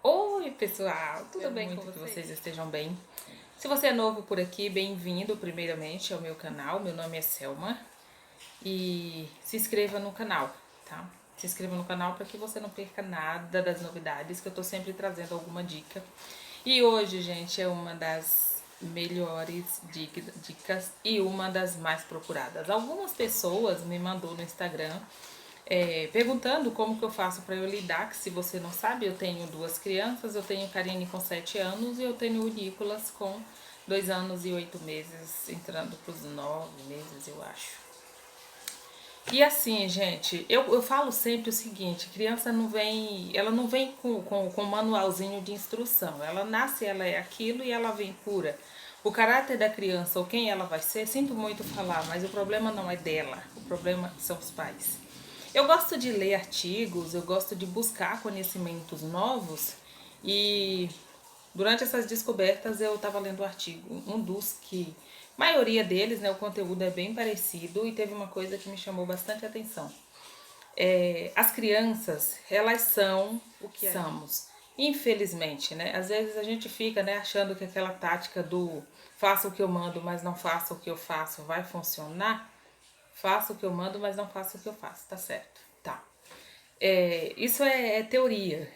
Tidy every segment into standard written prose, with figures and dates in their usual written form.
Oi, pessoal, tudo bem com Muito que vocês? vocês estejam bem. Se você é novo por aqui, bem-vindo primeiramente ao meu canal. Meu nome é Selma e se inscreva no canal, tá? Se inscreva no canal para que você não perca nada das novidades, que eu tô sempre trazendo alguma dica. E hoje, gente, é uma das melhores dicas e uma das mais procuradas. Algumas pessoas me mandou no Instagram perguntando como que eu faço para eu lidar, que se você não sabe, eu tenho duas crianças, eu tenho Karine com 7 anos e eu tenho o Nicolas com 2 anos e 8 meses, entrando para os 9 meses, eu acho. E assim, gente, eu falo sempre o seguinte, criança não vem, ela não vem com manualzinho de instrução, ela nasce, ela é aquilo e ela vem pura. O caráter da criança ou quem ela vai ser, sinto muito falar, mas o problema não é dela, o problema são os pais. Eu gosto de ler artigos, eu gosto de buscar conhecimentos novos e durante essas descobertas eu estava lendo um artigo, um dos que, maioria deles, né, o conteúdo é bem parecido e teve uma coisa que me chamou bastante atenção. As crianças, elas são o que somos. Infelizmente, né? Às vezes a gente fica, né, achando que aquela tática do faça o que eu mando, mas não faça o que eu faço vai funcionar. Faça o que eu mando, mas não faça o que eu faço, tá certo? Tá. Isso é teoria,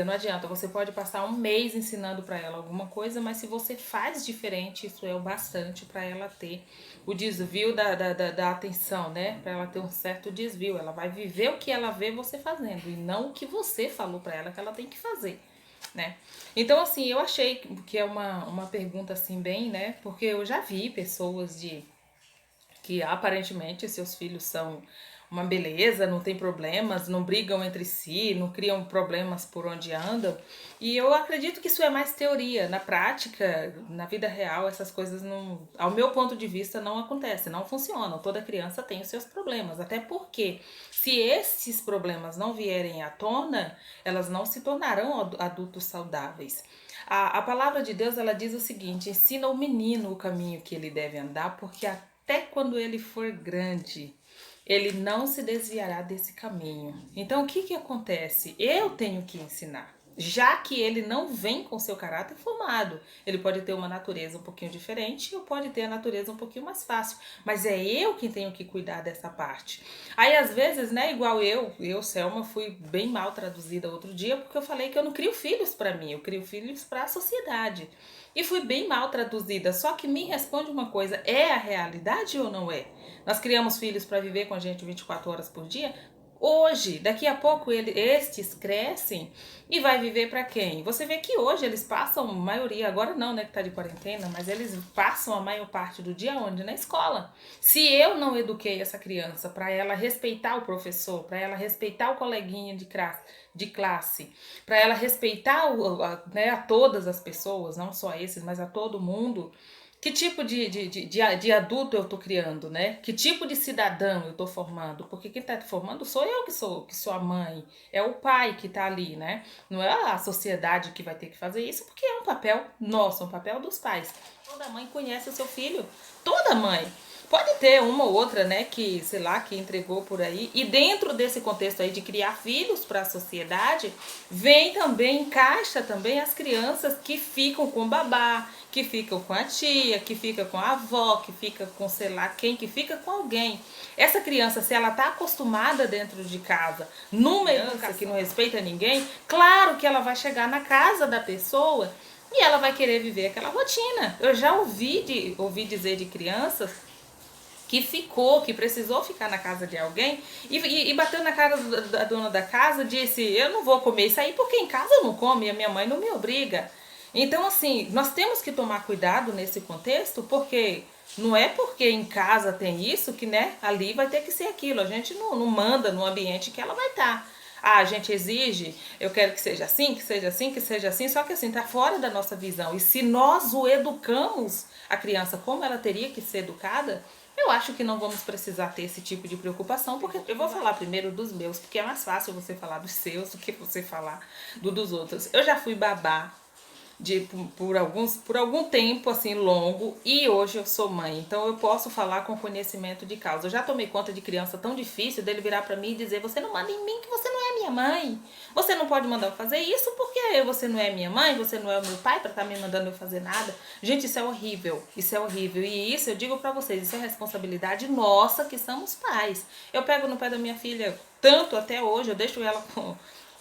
não adianta. Você pode passar um mês ensinando para ela alguma coisa, mas se você faz diferente, isso é o bastante para ela ter o desvio da atenção, né? Para ela ter um certo desvio. Ela vai viver o que ela vê você fazendo e não o que você falou para ela que ela tem que fazer, né? Então, assim, eu achei que é uma pergunta assim, bem, né? Porque eu já vi pessoas que aparentemente seus filhos são uma beleza, não tem problemas, não brigam entre si, não criam problemas por onde andam. E eu acredito que isso é mais teoria. Na prática, na vida real, essas coisas não, ao meu ponto de vista, não acontecem, não funcionam. Toda criança tem os seus problemas, até porque se esses problemas não vierem à tona, elas não se tornarão adultos saudáveis. A palavra de Deus, ela diz o seguinte: ensina o menino o caminho que ele deve andar, porque até quando ele for grande, ele não se desviará desse caminho. Então, o que que acontece? Eu tenho que ensinar. Já que ele não vem com seu caráter formado, ele pode ter uma natureza um pouquinho diferente ou pode ter a natureza um pouquinho mais fácil, mas é eu que tenho que cuidar dessa parte. Aí às vezes, né, igual Selma, fui bem mal traduzida outro dia porque eu falei que eu não crio filhos para mim, eu crio filhos para a sociedade. E fui bem mal traduzida. Só que me responde uma coisa: é a realidade ou não é? Nós criamos filhos para viver com a gente 24 horas por dia? Hoje, daqui a pouco estes crescem e vai viver para quem? Você vê que hoje eles passam, a maioria, agora não, né, que tá de quarentena, mas eles passam a maior parte do dia onde? Na escola. Se eu não eduquei essa criança para ela respeitar o professor, para ela respeitar o coleguinha de classe, para ela respeitar né, a todas as pessoas, não só esses, mas a todo mundo, que tipo de adulto eu tô criando, né? Que tipo de cidadão eu tô formando? Porque quem tá formando sou eu que sou a mãe, é o pai que tá ali, né? Não é a sociedade que vai ter que fazer isso, porque é um papel nosso, um papel dos pais. Toda mãe conhece o seu filho, toda mãe. Pode ter uma ou outra, né, que, sei lá, que entregou por aí. E dentro desse contexto aí de criar filhos para a sociedade, vem também, encaixa também as crianças que ficam com babá, que ficam com a tia, que fica com a avó, que fica com sei lá quem, que fica com alguém. Essa criança, se ela tá acostumada dentro de casa, numa educação que não respeita ninguém, claro que ela vai chegar na casa da pessoa e ela vai querer viver aquela rotina. Eu já ouvi dizer de crianças que precisou ficar na casa de alguém e bateu na cara da dona da casa, disse: eu não vou comer isso aí porque em casa eu não como e a minha mãe não me obriga. Então, assim, nós temos que tomar cuidado nesse contexto, porque não é porque em casa tem isso que, né, ali vai ter que ser aquilo. A gente não manda no ambiente que ela vai estar. Ah, a gente exige, eu quero que seja assim, que seja assim, que seja assim, só que assim, tá fora da nossa visão. E se nós o educamos, a criança, como ela teria que ser educada, eu acho que não vamos precisar ter esse tipo de preocupação, porque eu vou falar primeiro dos meus, porque é mais fácil você falar dos seus do que você falar dos outros. Eu já fui babá por algum tempo assim longo e hoje eu sou mãe, então eu posso falar com conhecimento de causa. Eu já tomei conta de criança tão difícil dele virar para mim e dizer: você não manda em mim que você não é minha mãe. Você não pode mandar eu fazer isso porque você não é minha mãe, você não é o meu pai para estar me mandando eu fazer nada. Gente, isso é horrível. Isso é horrível. E isso eu digo para vocês, isso é responsabilidade nossa que somos pais. Eu pego no pé da minha filha tanto até hoje, eu deixo ela com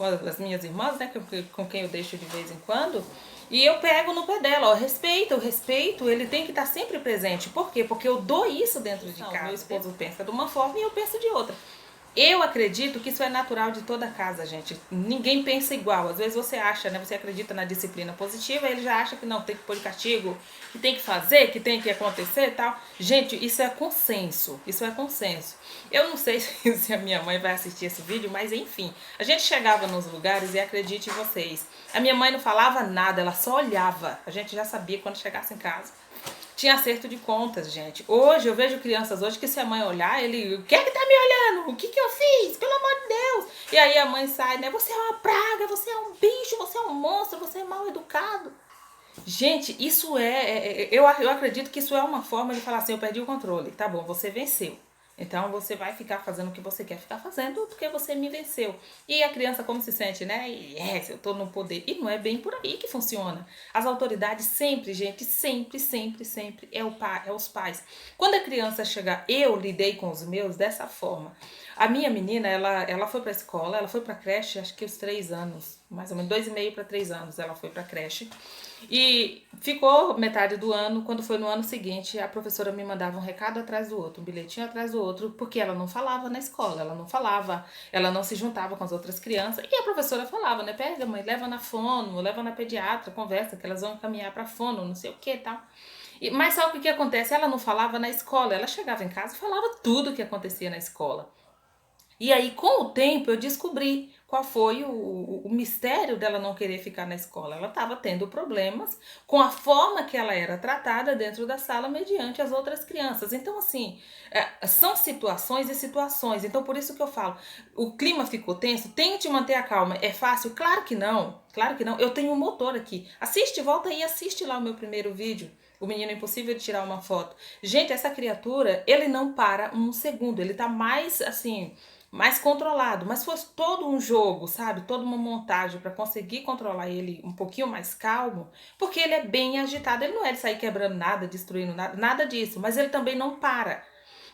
as minhas irmãs, né, com quem eu deixo de vez em quando. E eu pego no pé dela, ó, o respeito, ele tem que estar sempre presente. Por quê? Porque eu dou isso dentro de casa. Meu esposo pensa de uma forma e eu penso de outra. Eu acredito que isso é natural de toda casa, gente. Ninguém pensa igual. Às vezes você acha, né? Você acredita na disciplina positiva, ele já acha que não, tem que pôr de castigo, que tem que fazer, que tem que acontecer e tal. Gente, isso é consenso. Isso é consenso. Eu não sei se a minha mãe vai assistir esse vídeo, mas enfim. A gente chegava nos lugares e acredite vocês. A minha mãe não falava nada, ela só olhava. A gente já sabia quando chegasse em casa. Tinha acerto de contas, gente. Hoje, eu vejo crianças hoje que se a mãe olhar, ele... O que é que tá me olhando? O que que eu fiz? Pelo amor de Deus! E aí a mãe sai, né? Você é uma praga, você é um bicho, você é um monstro, você é mal educado. Gente, isso eu acredito que isso é uma forma de falar assim, eu perdi o controle. Tá bom, você venceu. Então você vai ficar fazendo o que você quer ficar fazendo porque você me venceu. E a criança como se sente, né? Eu tô no poder. E não é bem por aí que funciona. As autoridades sempre, gente, sempre é os pais. Quando a criança chegar, eu lidei com os meus dessa forma. A minha menina, ela foi pra escola, ela foi pra creche, acho que os 3 anos, mais ou menos 2,5 para 3 anos ela foi pra creche. E ficou metade do ano, quando foi no ano seguinte, a professora me mandava um recado atrás do outro, um bilhetinho atrás do outro, porque ela não falava na escola, ela não falava, ela não se juntava com as outras crianças. E a professora falava, né, pega mãe, leva na fono, leva na pediatra, conversa, que elas vão encaminhar pra fono, não sei o que e tal. Mas sabe o que acontece? Ela não falava na escola, ela chegava em casa e falava tudo o que acontecia na escola. E aí, com o tempo, eu descobri qual foi o mistério dela não querer ficar na escola. Ela estava tendo problemas com a forma que ela era tratada dentro da sala mediante as outras crianças. Então, assim, são situações e situações. Então, por isso que eu falo, o clima ficou tenso, tente manter a calma. É fácil? Claro que não. Claro que não. Eu tenho um motor aqui. Assiste, volta aí, assiste lá o meu primeiro vídeo. O Menino Impossível de Tirar uma Foto. Gente, essa criatura, ele não para um segundo. Ele tá mais, assim, mais controlado, mas fosse todo um jogo, sabe? Toda uma montagem para conseguir controlar ele um pouquinho mais calmo, porque ele é bem agitado, ele não é de sair quebrando nada, destruindo nada, nada disso, mas ele também não para.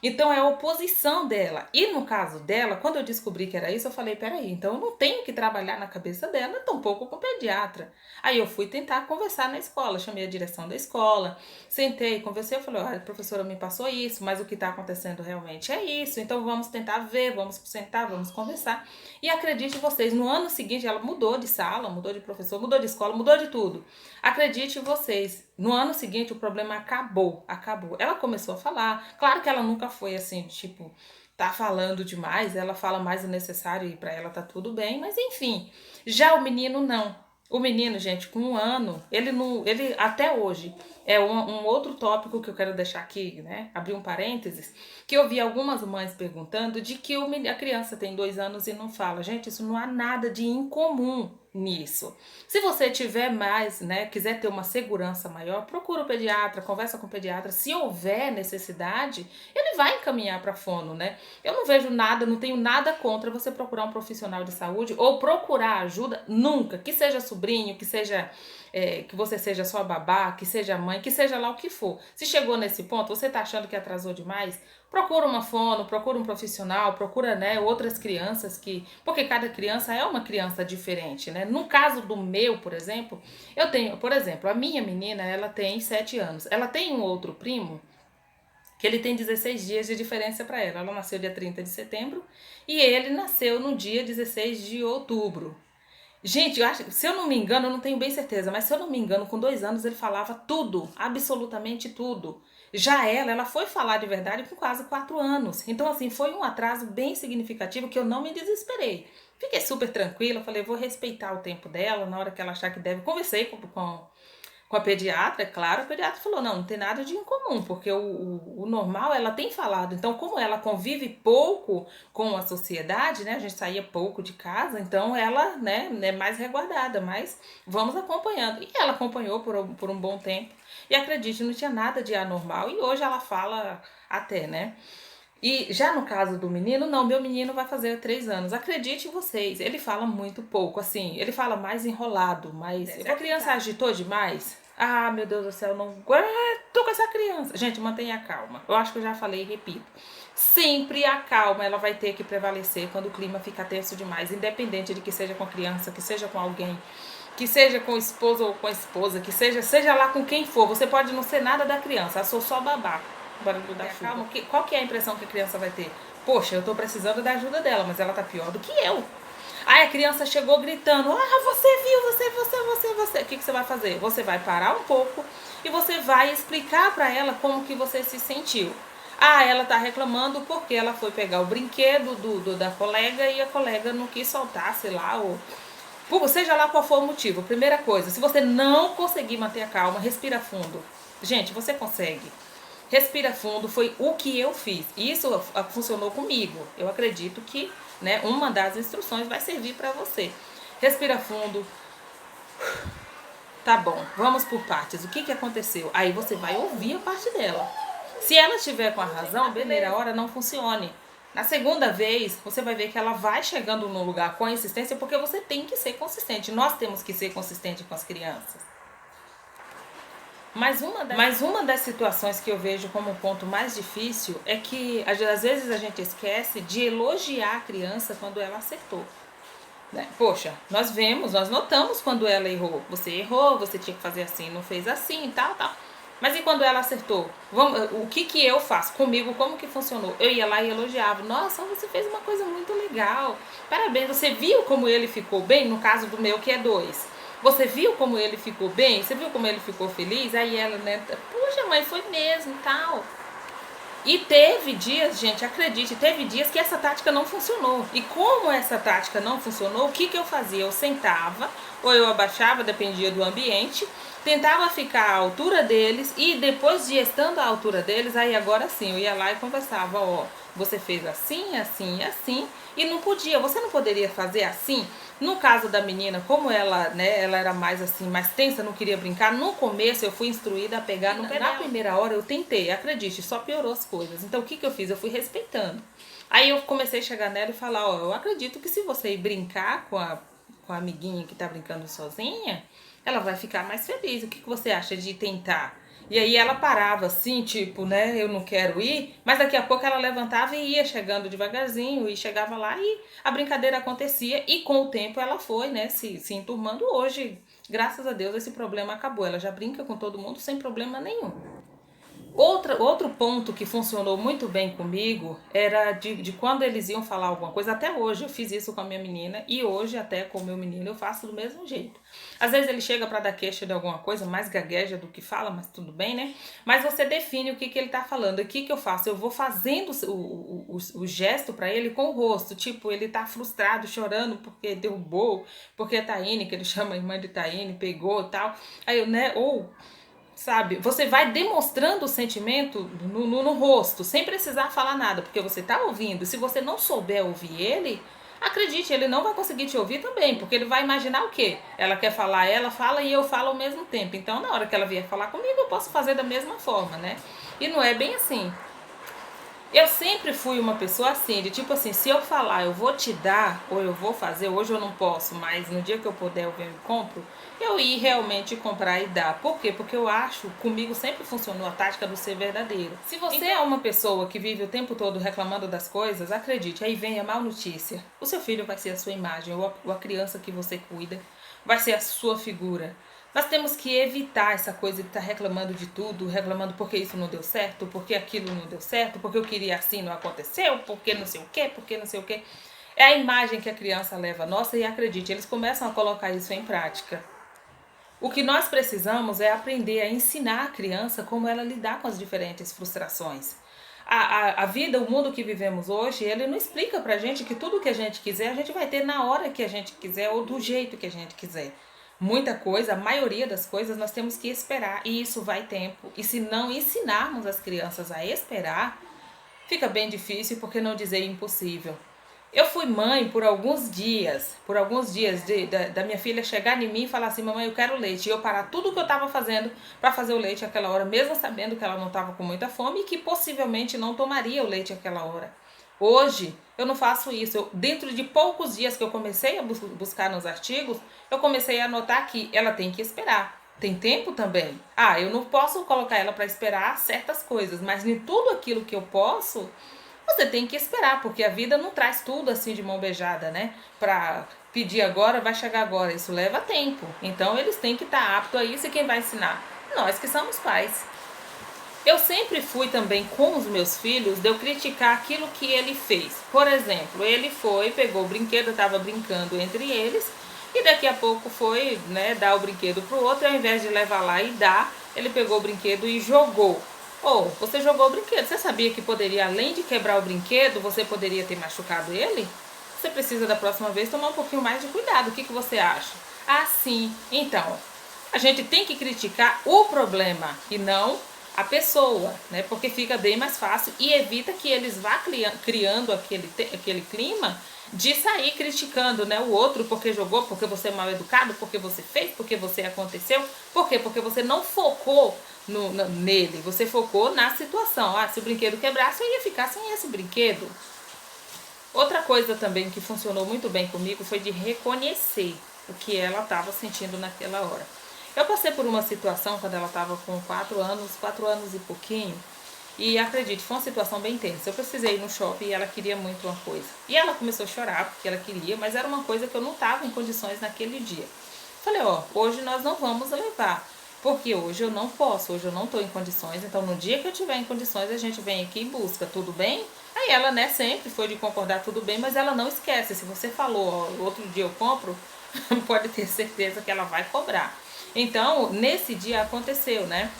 Então é a oposição dela. E no caso dela, quando eu descobri que era isso, eu falei, peraí, então eu não tenho que trabalhar na cabeça dela, tampouco com o pediatra. Aí eu fui tentar conversar na escola, chamei a direção da escola, sentei, conversei, eu falei, olha, a professora me passou isso, mas o que está acontecendo realmente é isso, então vamos tentar ver, vamos sentar, vamos conversar. E acredite vocês, no ano seguinte ela mudou de sala, mudou de professor, mudou de escola, mudou de tudo. Acredite vocês, no ano seguinte o problema acabou. Ela começou a falar, claro que ela nunca foi assim, tipo, tá falando demais, ela fala mais o necessário e pra ela tá tudo bem, mas enfim. Já o menino não. O menino, gente, com 1 ano, ele até hoje, é um outro tópico que eu quero deixar aqui, né, abrir um parênteses, que eu vi algumas mães perguntando de que a criança tem 2 anos e não fala. Gente, isso não há nada de incomum nisso. Se você tiver mais, né, quiser ter uma segurança maior, procura o pediatra, conversa com o pediatra. Se houver necessidade, ele vai encaminhar para fono, né? Eu não vejo nada, não tenho nada contra você procurar um profissional de saúde ou procurar ajuda nunca, que seja sobrinho, que seja que você seja sua babá, que seja mãe, que seja lá o que for. Se chegou nesse ponto, você tá achando que atrasou demais? Procura uma fono, procura um profissional, procura, né, outras crianças porque cada criança é uma criança diferente, né? No caso do meu, por exemplo, eu tenho, por exemplo, a minha menina, ela tem 7 anos. Ela tem um outro primo que ele tem 16 dias de diferença para ela. Ela nasceu dia 30 de setembro e ele nasceu no dia 16 de outubro. Gente, eu acho, se eu não me engano, eu não tenho bem certeza, mas se eu não me engano, com 2 anos ele falava tudo, absolutamente tudo. Já ela foi falar de verdade com quase 4 anos. Então, assim, foi um atraso bem significativo que eu não me desesperei. Fiquei super tranquila, falei, vou respeitar o tempo dela, na hora que ela achar que deve. Conversei com a pediatra, é claro, a pediatra falou, não tem nada de incomum, porque o normal ela tem falado. Então, como ela convive pouco com a sociedade, né, a gente saía pouco de casa, então ela, né, é mais resguardada, mas vamos acompanhando. E ela acompanhou por um bom tempo, e acredite, não tinha nada de anormal, e hoje ela fala até, né. E já no caso do menino, não, meu menino vai fazer 3 anos. Acredite em vocês, ele fala muito pouco, assim, ele fala mais enrolado, mas se a criança agitou demais, ah, meu Deus do céu, não aguento com essa criança. Gente, mantenha a calma. Eu acho que eu já falei e repito. Sempre a calma, ela vai ter que prevalecer quando o clima fica tenso demais, independente de que seja com a criança, que seja com alguém, que seja com o esposo ou com a esposa, que seja lá com quem for. Você pode não ser nada da criança, eu sou só babá. Barulho da chuva. Calma, qual que é a impressão que a criança vai ter? Poxa, eu tô precisando da ajuda dela, mas ela tá pior do que eu. Aí a criança chegou gritando, ah, você viu, você. O que você vai fazer? Você vai parar um pouco e você vai explicar pra ela como que você se sentiu. Ah, ela tá reclamando porque ela foi pegar o brinquedo da colega e a colega não quis soltar, sei lá, ou seja lá qual for o motivo. Primeira coisa, se você não conseguir manter a calma, respira fundo. Gente, você consegue. Respira fundo, foi o que eu fiz. Isso funcionou comigo. Eu acredito que, né, uma das instruções vai servir para você. Respira fundo. Tá bom, vamos por partes. O que aconteceu? Aí você vai ouvir a parte dela. Se ela estiver com a razão, primeira hora não funcione. Na segunda vez, você vai ver que ela vai chegando no lugar com a insistência, porque você tem que ser consistente. Nós temos que ser consistente com as crianças. Mas uma das situações que eu vejo como o ponto mais difícil é que às vezes a gente esquece de elogiar a criança quando ela acertou. Né? Poxa, nós notamos quando ela errou. Você errou, você tinha que fazer assim, não fez assim, tal. Mas e quando ela acertou? O que eu faço comigo? Como que funcionou? Eu ia lá e elogiava. Nossa, você fez uma coisa muito legal. Parabéns, você viu como ele ficou bem? No caso do meu, que é 2. Você viu como ele ficou bem? Você viu como ele ficou feliz? Aí ela, né? Puxa, mãe, foi mesmo, tal. E teve dias, gente, acredite, teve dias que essa tática não funcionou. E como essa tática não funcionou, o que eu fazia? Eu sentava, ou eu abaixava, dependia do ambiente, tentava ficar à altura deles e depois de estando à altura deles, aí agora sim, eu ia lá e conversava, ó, você fez assim, assim, assim, e não podia, você não poderia fazer assim? No caso da menina, como ela, né, ela era mais assim, mais tensa, não queria brincar, no começo eu fui instruída a pegar no pé dela. Na primeira hora eu tentei, acredite, só piorou as coisas. Então o que eu fiz? Eu fui respeitando. Aí eu comecei a chegar nela e falar, ó, eu acredito que se você ir brincar com a amiguinha que tá brincando sozinha, ela vai ficar mais feliz. O que você acha de tentar? E aí ela parava assim, tipo, né, eu não quero ir, mas daqui a pouco ela levantava e ia chegando devagarzinho e chegava lá e a brincadeira acontecia e com o tempo ela foi, né, se enturmando. Hoje, graças a Deus, esse problema acabou. Ela já brinca com todo mundo sem problema nenhum. Outro ponto que funcionou muito bem comigo era de quando eles iam falar alguma coisa. Até hoje eu fiz isso com a minha menina e hoje até com o meu menino eu faço do mesmo jeito. Às vezes ele chega para dar queixa de alguma coisa, mais gagueja do que fala, mas tudo bem, né? Mas você define o que ele tá falando. O que eu faço? Eu vou fazendo o gesto para ele com o rosto. Tipo, ele tá frustrado, chorando porque derrubou, porque a Taine, que ele chama a irmã de Taine, pegou e tal. Aí eu, né? Ou... sabe, você vai demonstrando o sentimento no rosto, sem precisar falar nada, porque você tá ouvindo. Se você não souber ouvir ele, acredite, ele não vai conseguir te ouvir também, porque ele vai imaginar o quê? Ela quer falar, ela fala e eu falo ao mesmo tempo. Então, na hora que ela vier falar comigo, eu posso fazer da mesma forma, né? E não é bem assim. Eu sempre fui uma pessoa assim, de tipo assim, se eu falar eu vou te dar, ou eu vou fazer, hoje eu não posso, mas no dia que eu puder eu venho e compro, eu ir realmente comprar e dar. Por quê? Porque eu acho, comigo sempre funcionou a tática do ser verdadeiro. Se você é uma pessoa que vive o tempo todo reclamando das coisas, acredite, aí vem a má notícia. O seu filho vai ser a sua imagem, ou a criança que você cuida, vai ser a sua figura. Nós temos que evitar essa coisa de estar reclamando de tudo, reclamando porque isso não deu certo, porque aquilo não deu certo, porque eu queria assim, não aconteceu, porque não sei o quê, porque não sei o quê. É a imagem que a criança leva nossa e acredite, eles começam a colocar isso em prática. O que nós precisamos é aprender a ensinar a criança como ela lidar com as diferentes frustrações. A vida, o mundo que vivemos hoje, ele não explica pra gente que tudo que a gente quiser, a gente vai ter na hora que a gente quiser ou do jeito que a gente quiser. Muita coisa, a maioria das coisas nós temos que esperar e isso vai tempo. E se não ensinarmos as crianças a esperar, fica bem difícil, porque não dizer impossível. Eu fui mãe por alguns dias da minha filha chegar em mim e falar assim, mamãe, eu quero leite. E eu parar tudo o que eu estava fazendo para fazer o leite àquela hora, mesmo sabendo que ela não estava com muita fome e que possivelmente não tomaria o leite àquela hora. Hoje, eu não faço isso. Dentro de poucos dias que eu comecei a buscar nos artigos, eu comecei a notar que ela tem que esperar. Tem tempo também. Ah, eu não posso colocar ela para esperar certas coisas, mas em tudo aquilo que eu posso, você tem que esperar, porque a vida não traz tudo assim de mão beijada, né? Pra pedir agora, vai chegar agora. Isso leva tempo. Então eles têm que estar aptos a isso e quem vai ensinar? Nós que somos pais. Eu sempre fui também com os meus filhos de eu criticar aquilo que ele fez. Por exemplo, ele foi, pegou o brinquedo, estava brincando entre eles e daqui a pouco foi, né, dar o brinquedo pro outro, ao invés de levar lá e dar, ele pegou o brinquedo e jogou. Ou, você jogou o brinquedo, você sabia que poderia, além de quebrar o brinquedo, você poderia ter machucado ele? Você precisa da próxima vez tomar um pouquinho mais de cuidado. O que você acha? Ah, sim. Então, a gente tem que criticar o problema e não a pessoa, né? Porque fica bem mais fácil e evita que eles vá criando aquele clima de sair criticando, né, o outro porque jogou, porque você é mal educado, porque você fez, porque você aconteceu. Por quê? Porque você não focou nele, você focou na situação. Ah, se o brinquedo quebrasse, eu ia ficar sem esse brinquedo. Outra coisa também que funcionou muito bem comigo foi de reconhecer o que ela estava sentindo naquela hora. Eu passei por uma situação quando ela estava com 4 anos e pouquinho, e acredite, foi uma situação bem tensa. Eu precisei ir no shopping e ela queria muito uma coisa. E ela começou a chorar porque ela queria, mas era uma coisa que eu não estava em condições naquele dia. Falei, ó, hoje nós não vamos levar, porque hoje eu não posso, hoje eu não estou em condições, então no dia que eu tiver em condições a gente vem aqui e busca, tudo bem? Aí ela, né, sempre foi de concordar tudo bem, mas ela não esquece, se você falou, ó, outro dia eu compro, pode ter certeza que ela vai cobrar. Então, nesse dia aconteceu, né?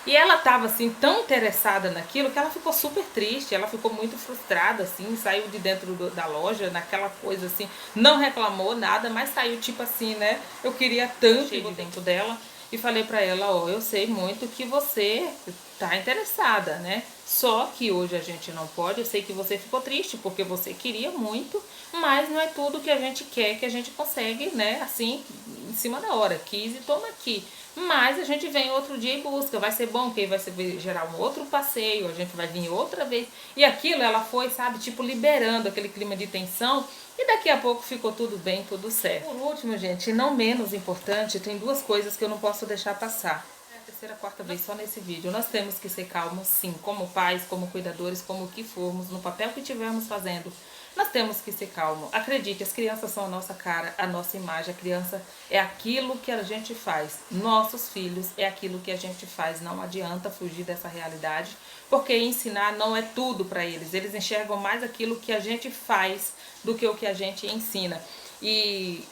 E ela estava assim tão interessada naquilo que ela ficou super triste, ela ficou muito frustrada assim, saiu de dentro da loja naquela coisa assim, não reclamou nada, mas saiu tipo assim, né? Eu queria tanto de dentro dela e falei pra ela, ó, eu sei muito que você tá interessada, né? Só que hoje a gente não pode, eu sei que você ficou triste porque você queria muito, mas não é tudo que a gente quer que a gente consegue, né? Assim, em cima da hora, quis e toma aqui. Mas a gente vem outro dia e busca, vai ser bom, que vai gerar um outro passeio, a gente vai vir outra vez. E aquilo ela foi, sabe, tipo liberando aquele clima de tensão e daqui a pouco ficou tudo bem, tudo certo. Por último, gente, e não menos importante, tem duas coisas que eu não posso deixar passar. É a terceira, quarta vez só nesse vídeo. Nós temos que ser calmos, sim, como pais, como cuidadores, como o que formos, no papel que estivermos fazendo. Nós temos que ser calmos. Acredite, as crianças são a nossa cara, a nossa imagem. A criança é aquilo que a gente faz. Nossos filhos é aquilo que a gente faz. Não adianta fugir dessa realidade, porque ensinar não é tudo para eles. Eles enxergam mais aquilo que a gente faz do que o que a gente ensina. E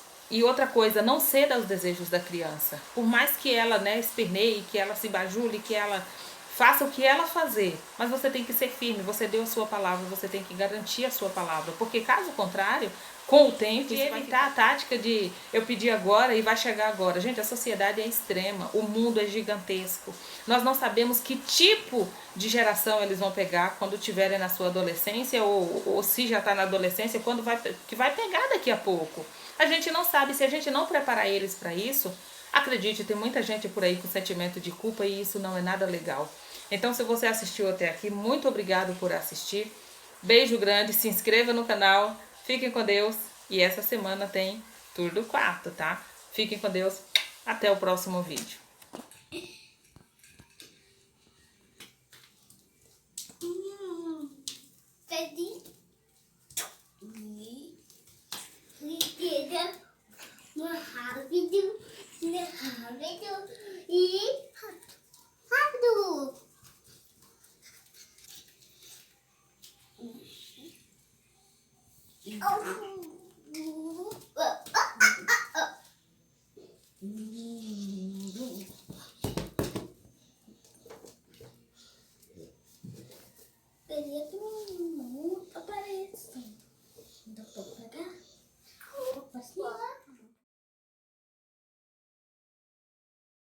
outra coisa, não ceda aos desejos da criança. Por mais que ela, né, esperneie, que ela se bajule, que ela faça o que ela fazer, mas você tem que ser firme, você deu a sua palavra, você tem que garantir a sua palavra, porque caso contrário, com o tempo, isso evitar a tática de eu pedir agora e vai chegar agora. Gente, a sociedade é extrema, o mundo é gigantesco. Nós não sabemos que tipo de geração eles vão pegar quando tiverem na sua adolescência ou se já está na adolescência, que vai pegar daqui a pouco. A gente não sabe, se a gente não preparar eles para isso, acredite, tem muita gente por aí com sentimento de culpa e isso não é nada legal. Então, se você assistiu até aqui, muito obrigado por assistir. Beijo grande, se inscreva no canal, fiquem com Deus. E essa semana tem Tour do Quarto, tá? Fiquem com Deus, até o próximo vídeo. Rápido! Oh.